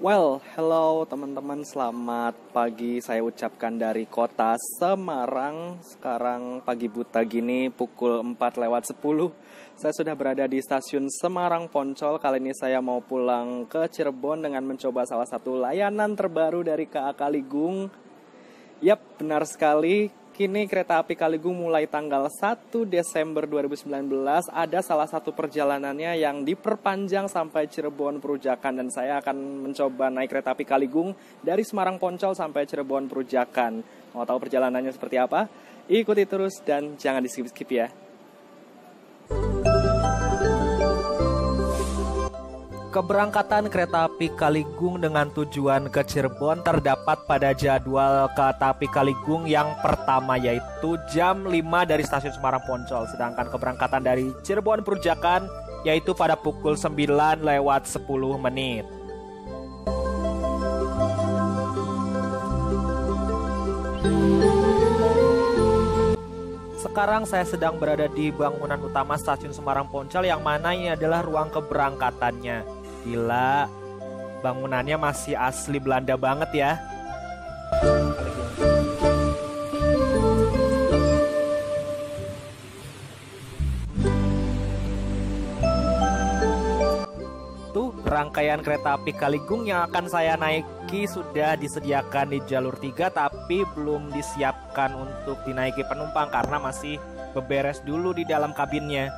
Well, hello teman-teman, selamat pagi saya ucapkan dari kota Semarang. Sekarang pagi buta gini pukul 4:10. Saya sudah berada di stasiun Semarang Poncol. Kali ini saya mau pulang ke Cirebon dengan mencoba salah satu layanan terbaru dari KA Kaligung. Yap, benar sekali. Kini kereta api Kaligung mulai tanggal 1 Desember 2019 ada salah satu perjalanannya yang diperpanjang sampai Cirebon Perujakan, dan saya akan mencoba naik kereta api Kaligung dari Semarang Poncol sampai Cirebon Perujakan. Mau tahu perjalanannya seperti apa? Ikuti terus dan jangan di-skip-skip ya. Keberangkatan kereta api Kaligung dengan tujuan ke Cirebon terdapat pada jadwal kereta api Kaligung yang pertama, yaitu jam 5 dari stasiun Semarang Poncol. Sedangkan keberangkatan dari Cirebon Perujakan yaitu pada pukul 9:10. Sekarang saya sedang berada di bangunan utama stasiun Semarang Poncol, yang mana ini adalah ruang keberangkatannya. Gila, bangunannya masih asli Belanda banget ya. Tuh, rangkaian kereta api Kaligung yang akan saya naiki sudah disediakan di jalur 3, tapi belum disiapkan untuk dinaiki penumpang karena masih beberes dulu di dalam kabinnya.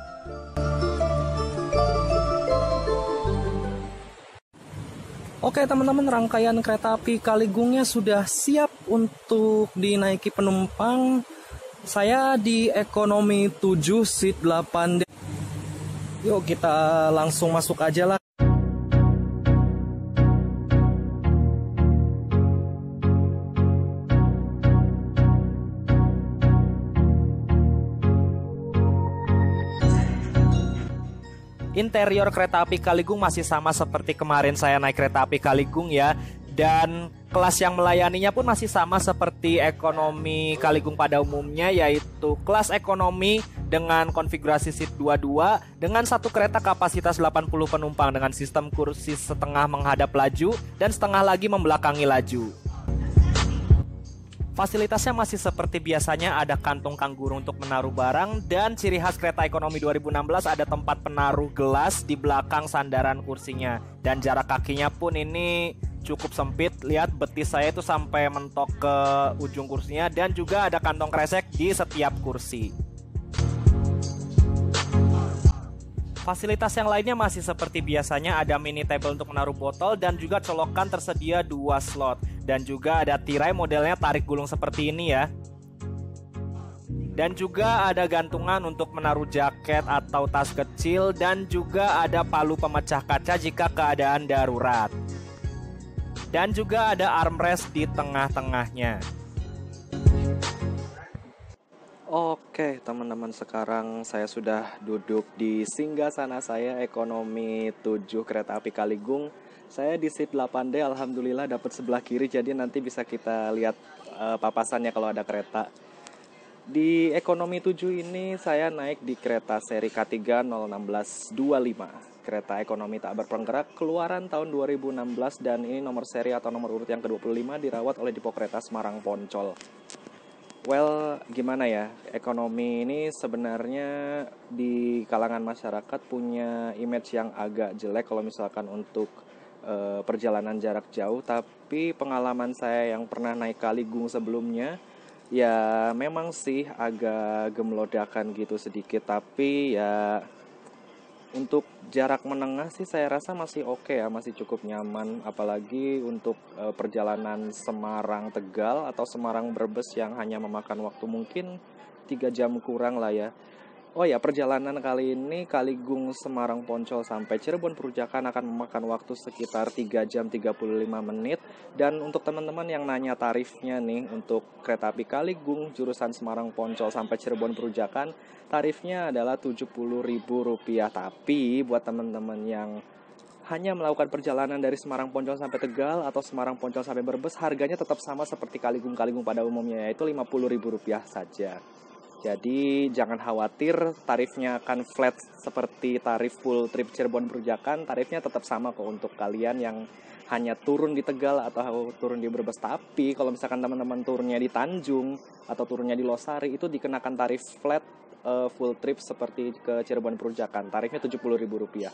Oke teman-teman, rangkaian kereta api Kaligungnya sudah siap untuk dinaiki penumpang. Saya di ekonomi 7 seat 8D. Yuk kita langsung masuk aja lah. Interior kereta api Kaligung masih sama seperti kemarin saya naik kereta api Kaligung ya. Dan kelas yang melayaninya pun masih sama seperti ekonomi Kaligung pada umumnya, yaitu kelas ekonomi dengan konfigurasi seat 22 dengan satu kereta kapasitas 80 penumpang dengan sistem kursi setengah menghadap laju dan setengah lagi membelakangi laju. Fasilitasnya masih seperti biasanya, ada kantung kanguru untuk menaruh barang, dan ciri khas kereta ekonomi 2016 ada tempat penaruh gelas di belakang sandaran kursinya. Dan jarak kakinya pun ini cukup sempit, lihat betis saya itu sampai mentok ke ujung kursinya, dan juga ada kantong kresek di setiap kursi. Fasilitas yang lainnya masih seperti biasanya, ada mini table untuk menaruh botol dan juga colokan tersedia 2 slot. Dan juga ada tirai modelnya tarik gulung seperti ini ya. Dan juga ada gantungan untuk menaruh jaket atau tas kecil, dan juga ada palu pemecah kaca jika keadaan darurat. Dan juga ada armrest di tengah-tengahnya. Oke teman-teman, sekarang saya sudah duduk di singgasana saya ekonomi 7 kereta api Kaligung. Saya di seat 8D, alhamdulillah dapat sebelah kiri, jadi nanti bisa kita lihat papasannya kalau ada kereta. Di ekonomi 7 ini saya naik di kereta seri K3 01625. Kereta ekonomi tak berpenggerak, keluaran tahun 2016, dan ini nomor seri atau nomor urut yang ke-25, dirawat oleh Dipo Kereta Semarang Poncol. Well, gimana ya, ekonomi ini sebenarnya di kalangan masyarakat punya image yang agak jelek kalau misalkan untuk perjalanan jarak jauh, tapi pengalaman saya yang pernah naik Kaligung sebelumnya ya memang sih agak gemelodakan gitu sedikit, tapi ya untuk jarak menengah sih saya rasa masih oke ya, masih cukup nyaman. Apalagi untuk perjalanan Semarang Tegal atau Semarang Brebes yang hanya memakan waktu mungkin 3 jam kurang lah ya. Oh ya, perjalanan kali ini Kaligung Semarang Poncol sampai Cirebon Perujakan akan memakan waktu sekitar 3 jam 35 menit. Dan untuk teman-teman yang nanya tarifnya nih, untuk kereta api Kaligung jurusan Semarang Poncol sampai Cirebon Perujakan, tarifnya adalah Rp70.000. Tapi buat teman-teman yang hanya melakukan perjalanan dari Semarang Poncol sampai Tegal atau Semarang Poncol sampai Brebes, harganya tetap sama seperti Kaligung-Kaligung pada umumnya, yaitu Rp50.000 saja. Jadi jangan khawatir tarifnya akan flat seperti tarif full trip Cirebon Perujakan. Tarifnya tetap sama kok untuk kalian yang hanya turun di Tegal atau turun di Brebes. Tapi kalau misalkan teman-teman turunnya di Tanjung atau turunnya di Losari, itu dikenakan tarif flat full trip seperti ke Cirebon Perujakan. Tarifnya Rp70.000.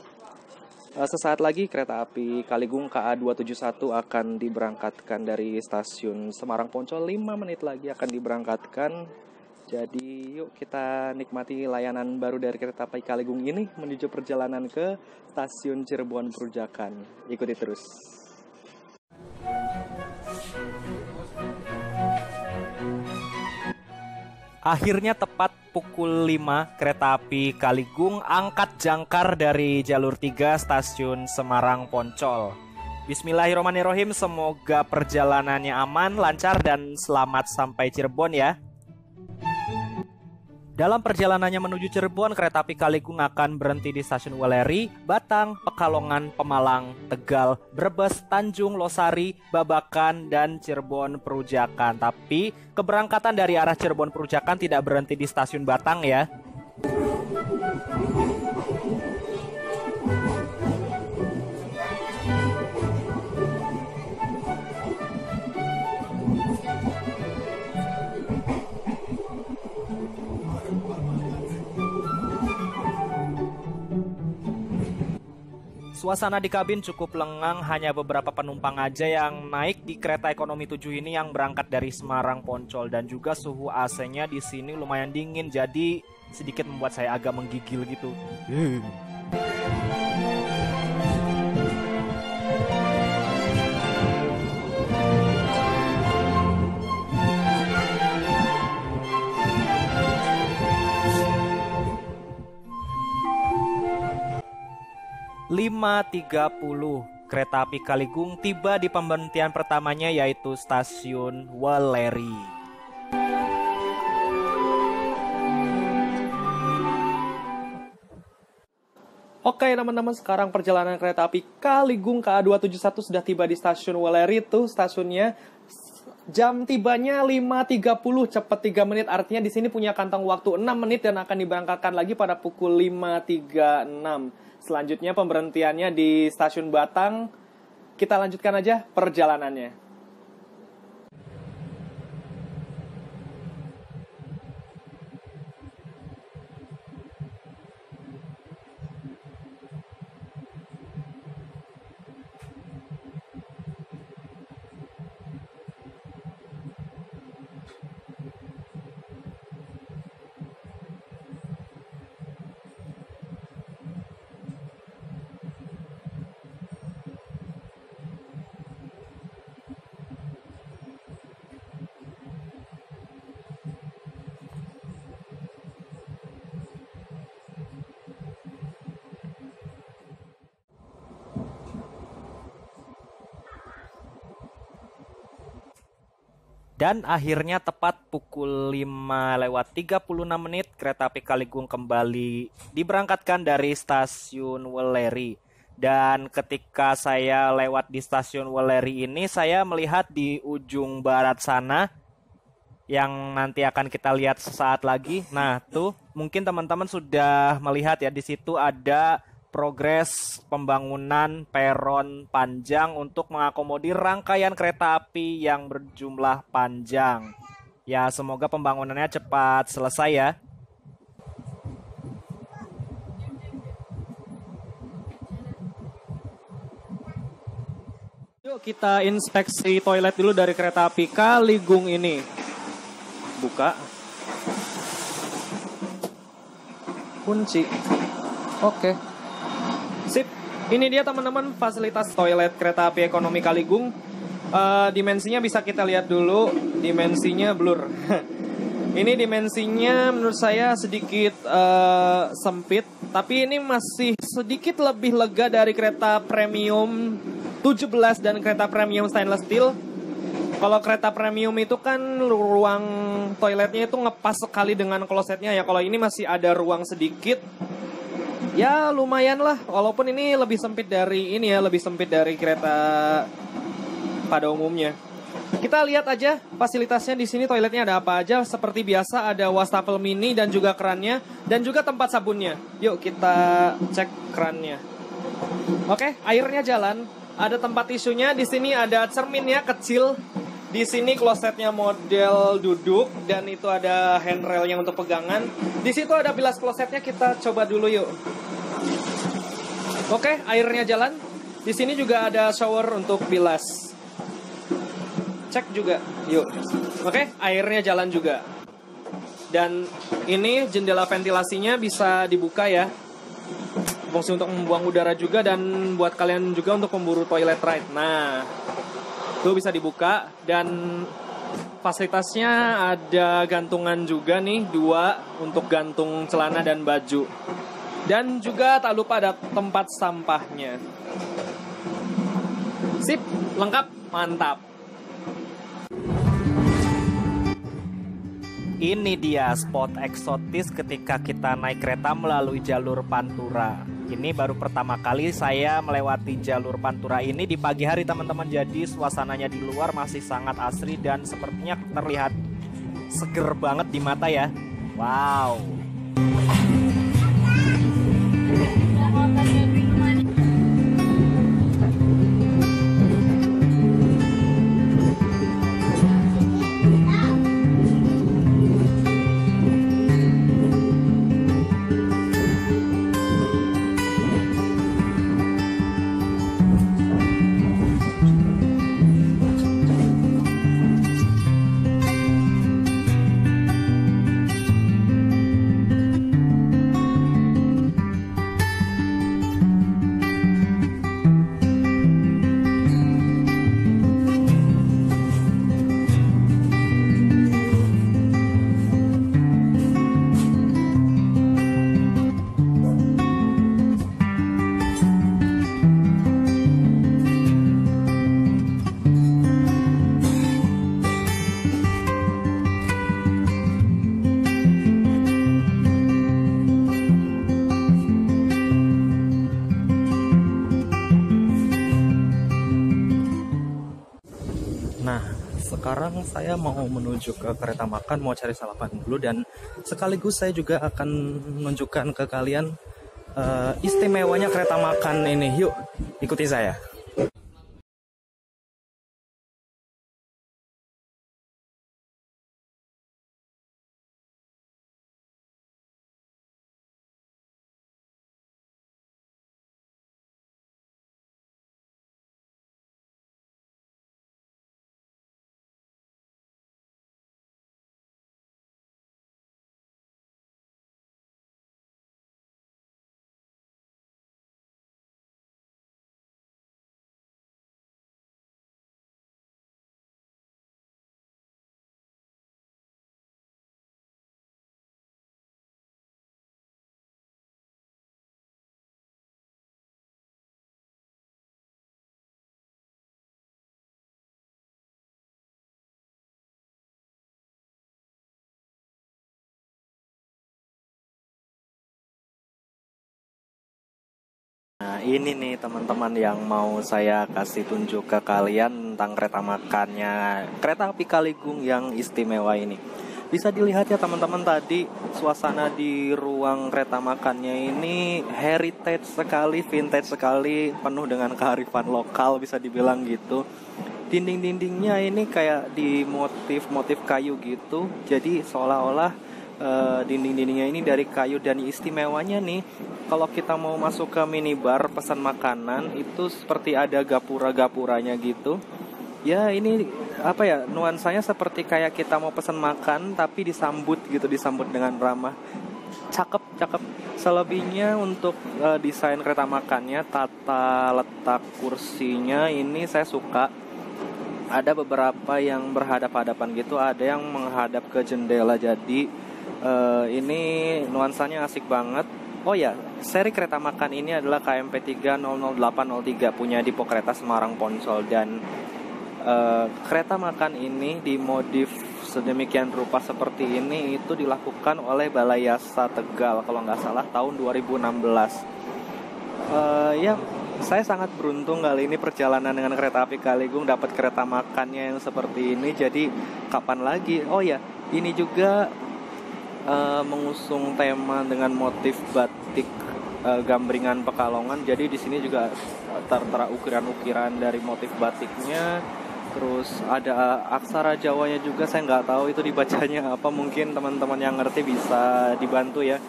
Sesaat lagi kereta api Kaligung KA 271 akan diberangkatkan dari stasiun Semarang Poncol. 5 menit lagi akan diberangkatkan. Jadi yuk kita nikmati layanan baru dari kereta api Kaligung ini menuju perjalanan ke stasiun Cirebon Perujakan. Ikuti terus. Akhirnya tepat pukul 5 kereta api Kaligung angkat jangkar dari jalur 3 stasiun Semarang Poncol. Bismillahirrahmanirrahim, semoga perjalanannya aman, lancar, dan selamat sampai Cirebon ya. Dalam perjalanannya menuju Cirebon, kereta api Kaligung akan berhenti di stasiun Weleri, Batang, Pekalongan, Pemalang, Tegal, Brebes, Tanjung, Losari, Babakan, dan Cirebon Perujakan. Tapi keberangkatan dari arah Cirebon Perujakan tidak berhenti di stasiun Batang ya. Suasana di kabin cukup lengang, hanya beberapa penumpang aja yang naik di kereta ekonomi 7 ini yang berangkat dari Semarang Poncol, dan juga suhu AC-nya di sini lumayan dingin, jadi sedikit membuat saya agak menggigil gitu. 5.30 kereta api Kaligung tiba di pemberhentian pertamanya, yaitu stasiun Weleri. Oke teman-teman, sekarang perjalanan kereta api Kaligung KA 271 sudah tiba di stasiun Weleri. Tuh stasiunnya. Jam tibanya 5.30, cepat 3 menit. Artinya di sini punya kantong waktu 6 menit dan akan diberangkatkan lagi pada pukul 5.36. Selanjutnya pemberhentiannya di stasiun Batang. Kita lanjutkan aja perjalanannya. Dan akhirnya tepat pukul 5.36 kereta api Kaligung kembali diberangkatkan dari stasiun Weleri. Dan ketika saya lewat di stasiun Weleri ini, saya melihat di ujung barat sana yang nanti akan kita lihat sesaat lagi. Nah, tuh mungkin teman-teman sudah melihat ya, di situ ada progres pembangunan peron panjang untuk mengakomodir rangkaian kereta api yang berjumlah panjang. Ya, semoga pembangunannya cepat selesai ya. kita inspeksi toilet dulu dari kereta api Kaligung ini. Buka. Kunci. Oke. Sip. Ini dia teman-teman fasilitas toilet kereta api ekonomi Kaligung. Dimensinya bisa kita lihat dulu. Dimensinya blur. Ini dimensinya menurut saya sedikit sempit. Tapi ini masih sedikit lebih lega dari kereta premium 17 dan kereta premium stainless steel. Kalau kereta premium itu kan ruang toiletnya itu ngepas sekali dengan klosetnya ya. Kalau ini masih ada ruang sedikit. Ya lumayan lah, walaupun ini lebih sempit dari ini ya, lebih sempit dari kereta pada umumnya. Kita lihat aja fasilitasnya di sini, toiletnya ada apa aja. Seperti biasa ada wastafel mini dan juga kerannya dan juga tempat sabunnya. Yuk kita cek kerannya. Oke, airnya jalan. Ada tempat tisunya, di sini ada cerminnya kecil. Di sini klosetnya model duduk dan itu ada handrailnya untuk pegangan. Di situ ada bilas klosetnya, kita coba dulu yuk. Oke, airnya jalan. Di sini juga ada shower untuk bilas. Cek juga, yuk. Oke, airnya jalan juga. Dan ini jendela ventilasinya bisa dibuka ya. Fungsi untuk membuang udara juga dan buat kalian juga untuk memburu toilet ride. Nah, itu bisa dibuka dan fasilitasnya ada gantungan juga nih, 2 untuk gantung celana dan baju. Dan juga tak lupa ada tempat sampahnya. Sip, lengkap, mantap. Ini dia spot eksotis ketika kita naik kereta melalui jalur Pantura. Ini baru pertama kali saya melewati jalur Pantura ini di pagi hari teman-teman. Jadi suasananya di luar masih sangat asri dan sepertinya terlihat seger banget di mata ya. Wow. Nah, sekarang saya mau menuju ke kereta makan, mau cari sarapan dulu dan sekaligus saya juga akan menunjukkan ke kalian istimewanya kereta makan ini. Yuk, ikuti saya. Nah, ini nih teman-teman yang mau saya kasih tunjuk ke kalian tentang kereta makannya kereta api Kaligung yang istimewa ini. Bisa dilihat ya teman-teman, tadi suasana di ruang kereta makannya ini heritage sekali, vintage sekali, penuh dengan kearifan lokal bisa dibilang gitu. Dinding-dindingnya ini kayak di motif-motif kayu gitu. Jadi seolah-olah Dinding-dindingnya ini dari kayu, dan istimewanya nih kalau kita mau masuk ke minibar pesan makanan itu seperti ada gapura-gapuranya gitu. Ya ini apa ya, nuansanya seperti kayak kita mau pesan makan tapi disambut gitu, disambut dengan ramah. Cakep, cakep. Selebihnya untuk desain kereta makannya, tata letak kursinya ini saya suka. Ada beberapa yang berhadap-hadapan gitu, ada yang menghadap ke jendela, jadi ini nuansanya asik banget. Oh ya, seri kereta makan ini adalah KMP 3000803 punya Dipo Kereta Semarang Poncol, dan kereta makan ini dimodif sedemikian rupa seperti ini itu dilakukan oleh Balai Yasa Tegal kalau nggak salah tahun 2016. Ya, saya sangat beruntung kali ini perjalanan dengan kereta api Kaligung dapat kereta makannya yang seperti ini. Jadi kapan lagi? Oh ya, ini juga mengusung tema dengan motif batik Gambringan Pekalongan. Jadi di sini juga tertera ukiran-ukiran dari motif batiknya. Terus ada aksara Jawanya juga, saya nggak tahu itu dibacanya apa. Mungkin teman-teman yang ngerti bisa dibantu ya.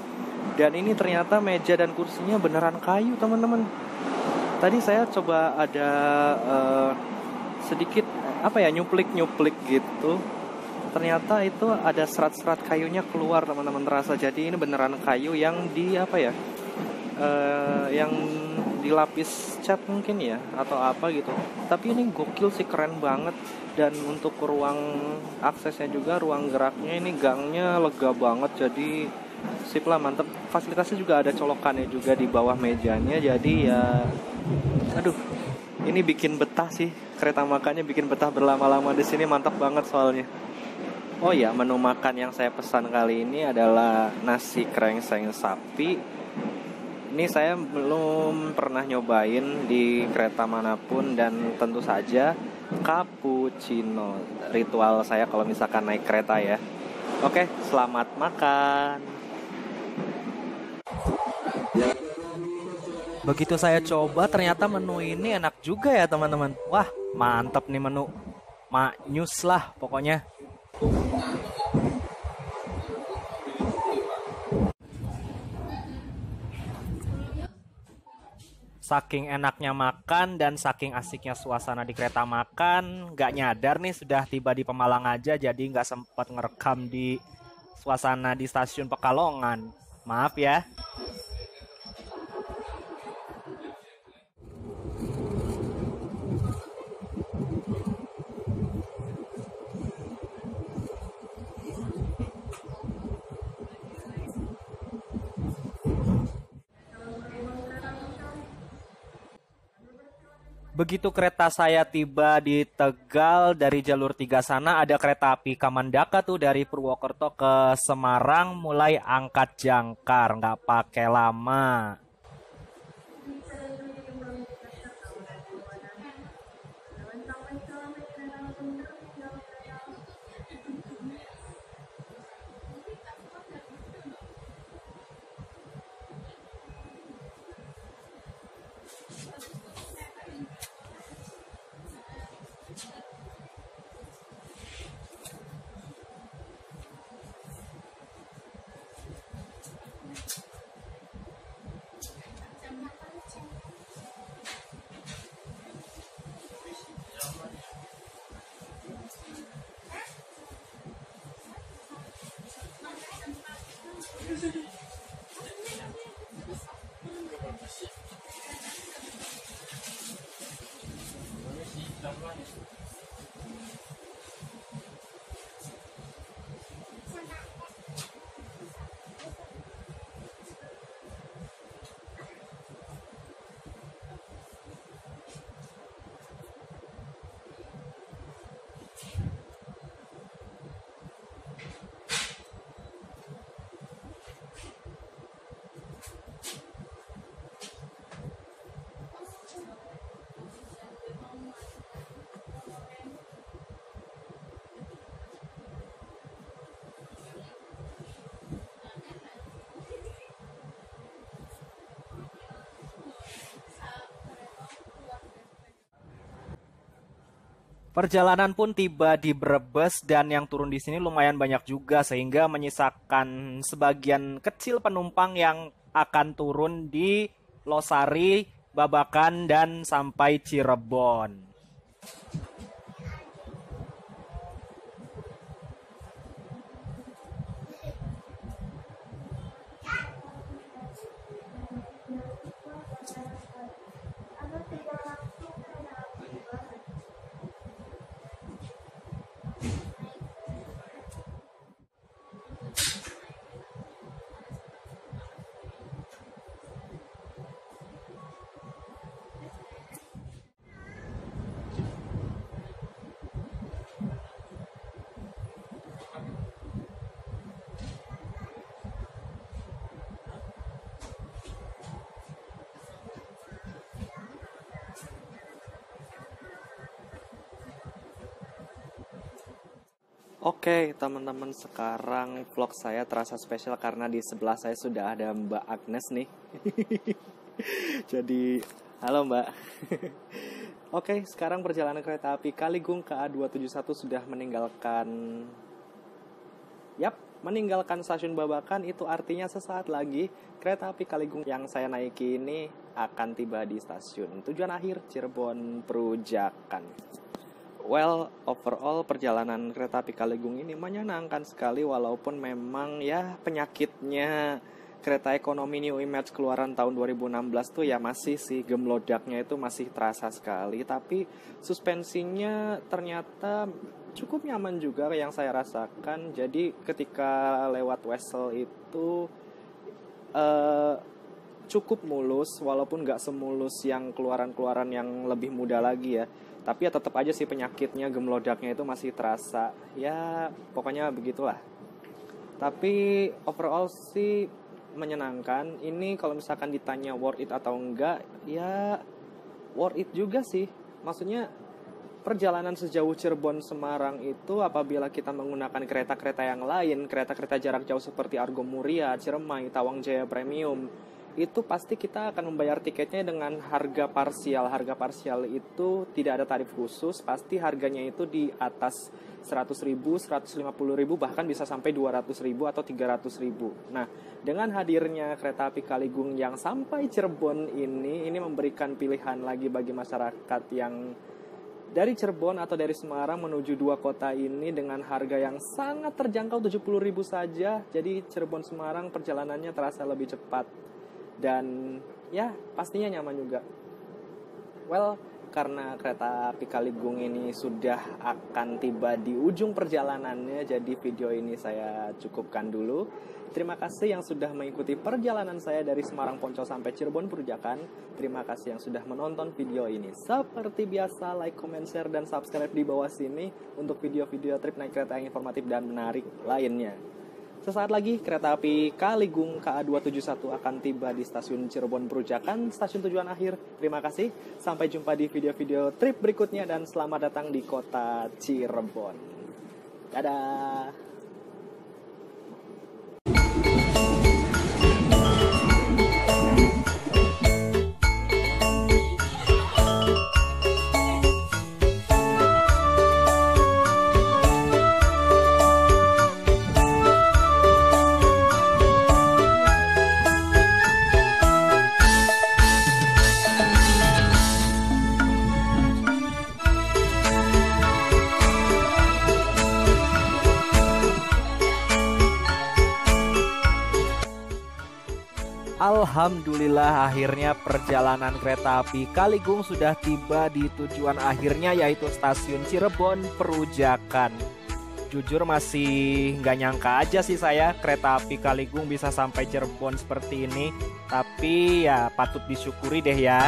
Dan ini ternyata meja dan kursinya beneran kayu, teman-teman. Tadi saya coba ada sedikit apa ya, nyuplik-nyuplik gitu. Ternyata itu ada serat-serat kayunya keluar, teman-teman, terasa. Jadi ini beneran kayu yang di apa ya, yang dilapis cat mungkin ya, atau apa gitu. Tapi ini gokil sih, keren banget. Dan untuk ruang aksesnya juga, ruang geraknya ini gangnya lega banget. Jadi sip lah, mantep. Fasilitasnya juga ada colokannya juga di bawah mejanya. Jadi ya, aduh, ini bikin betah sih. Kereta makannya bikin betah berlama-lama di sini, mantap banget soalnya. Oh ya, menu makan yang saya pesan kali ini adalah nasi krengseng sapi. Ini saya belum pernah nyobain di kereta manapun, dan tentu saja cappuccino ritual saya kalau misalkan naik kereta ya. Oke, selamat makan. Begitu saya coba, ternyata menu ini enak juga ya, teman-teman. Wah, mantap nih menu. Maknyus lah pokoknya. Saking enaknya makan dan saking asiknya suasana di kereta makan, gak nyadar nih sudah tiba di Pemalang aja, jadi gak sempat ngerekam di suasana di stasiun Pekalongan. Maaf ya. Begitu kereta saya tiba di Tegal, dari jalur 3 sana ada kereta api Kamandaka tuh dari Purwokerto ke Semarang, mulai angkat jangkar, nggak pakai lama. Perjalanan pun tiba di Brebes dan yang turun di sini lumayan banyak juga sehingga menyisakan sebagian kecil penumpang yang akan turun di Losari, Babakan dan sampai Cirebon. Oke, teman-teman, sekarang vlog saya terasa spesial karena di sebelah saya sudah ada Mbak Agnes nih. Jadi, halo Mbak. Oke, sekarang perjalanan kereta api Kaligung KA271 sudah meninggalkan stasiun Babakan. Itu artinya sesaat lagi kereta api Kaligung yang saya naiki ini akan tiba di stasiun tujuan akhir Cirebon Perujakan. Well, overall perjalanan kereta api Kaligung ini menyenangkan sekali walaupun memang ya penyakitnya kereta ekonomi New Image keluaran tahun 2016 tuh ya masih sih gemlodaknya itu masih terasa sekali, tapi suspensinya ternyata cukup nyaman juga yang saya rasakan. Jadi ketika lewat Wesel itu cukup mulus walaupun nggak semulus yang keluaran-keluaran yang lebih muda lagi ya. Tapi ya tetap aja sih penyakitnya, gemlodaknya itu masih terasa. Ya pokoknya begitulah. Tapi overall sih menyenangkan. Ini kalau misalkan ditanya worth it atau enggak, ya worth it juga sih. Maksudnya perjalanan sejauh Cirebon Semarang itu apabila kita menggunakan kereta-kereta yang lain, kereta-kereta jarak jauh seperti Argo Muria, Ciremai, Tawang Jaya Premium, itu pasti kita akan membayar tiketnya dengan harga parsial. Harga parsial itu tidak ada tarif khusus, pasti harganya itu di atas 100.000, 150.000, bahkan bisa sampai 200.000 atau 300.000. Nah, dengan hadirnya kereta api Kaligung yang sampai Cirebon ini memberikan pilihan lagi bagi masyarakat yang dari Cirebon atau dari Semarang menuju dua kota ini dengan harga yang sangat terjangkau 70.000 saja. Jadi Cirebon Semarang perjalanannya terasa lebih cepat. Dan ya pastinya nyaman juga. Well, karena kereta api Kaligung ini sudah akan tiba di ujung perjalanannya, jadi video ini saya cukupkan dulu. Terima kasih yang sudah mengikuti perjalanan saya dari Semarang Poncol sampai Cirebon Perujakan. Terima kasih yang sudah menonton video ini. Seperti biasa, like, comment, share, dan subscribe di bawah sini untuk video-video trip naik kereta yang informatif dan menarik lainnya. Sesaat lagi kereta api Kaligung KA271 akan tiba di stasiun Cirebon Perujakan, stasiun tujuan akhir. Terima kasih, sampai jumpa di video-video trip berikutnya dan selamat datang di kota Cirebon. Dadah. Alhamdulillah akhirnya perjalanan kereta api Kaligung sudah tiba di tujuan akhirnya, yaitu stasiun Cirebon Perujakan. Jujur masih nggak nyangka aja sih saya kereta api Kaligung bisa sampai Cirebon seperti ini. Tapi ya patut disyukuri deh ya.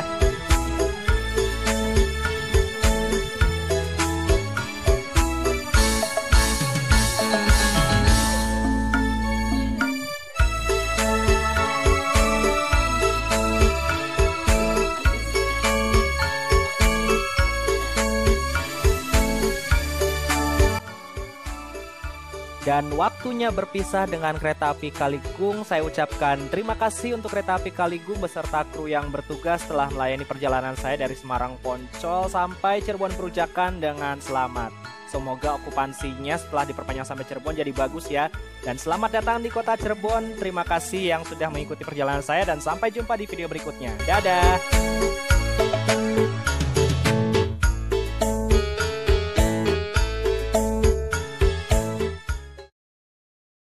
Dan waktu waktunya berpisah dengan Kereta Api Kaligung. Saya ucapkan terima kasih untuk Kereta Api Kaligung beserta kru yang bertugas telah melayani perjalanan saya dari Semarang Poncol sampai Cirebon Perujakan dengan selamat. Semoga okupansinya setelah diperpanjang sampai Cirebon jadi bagus ya. Dan selamat datang di kota Cirebon. Terima kasih yang sudah mengikuti perjalanan saya dan sampai jumpa di video berikutnya. Dadah!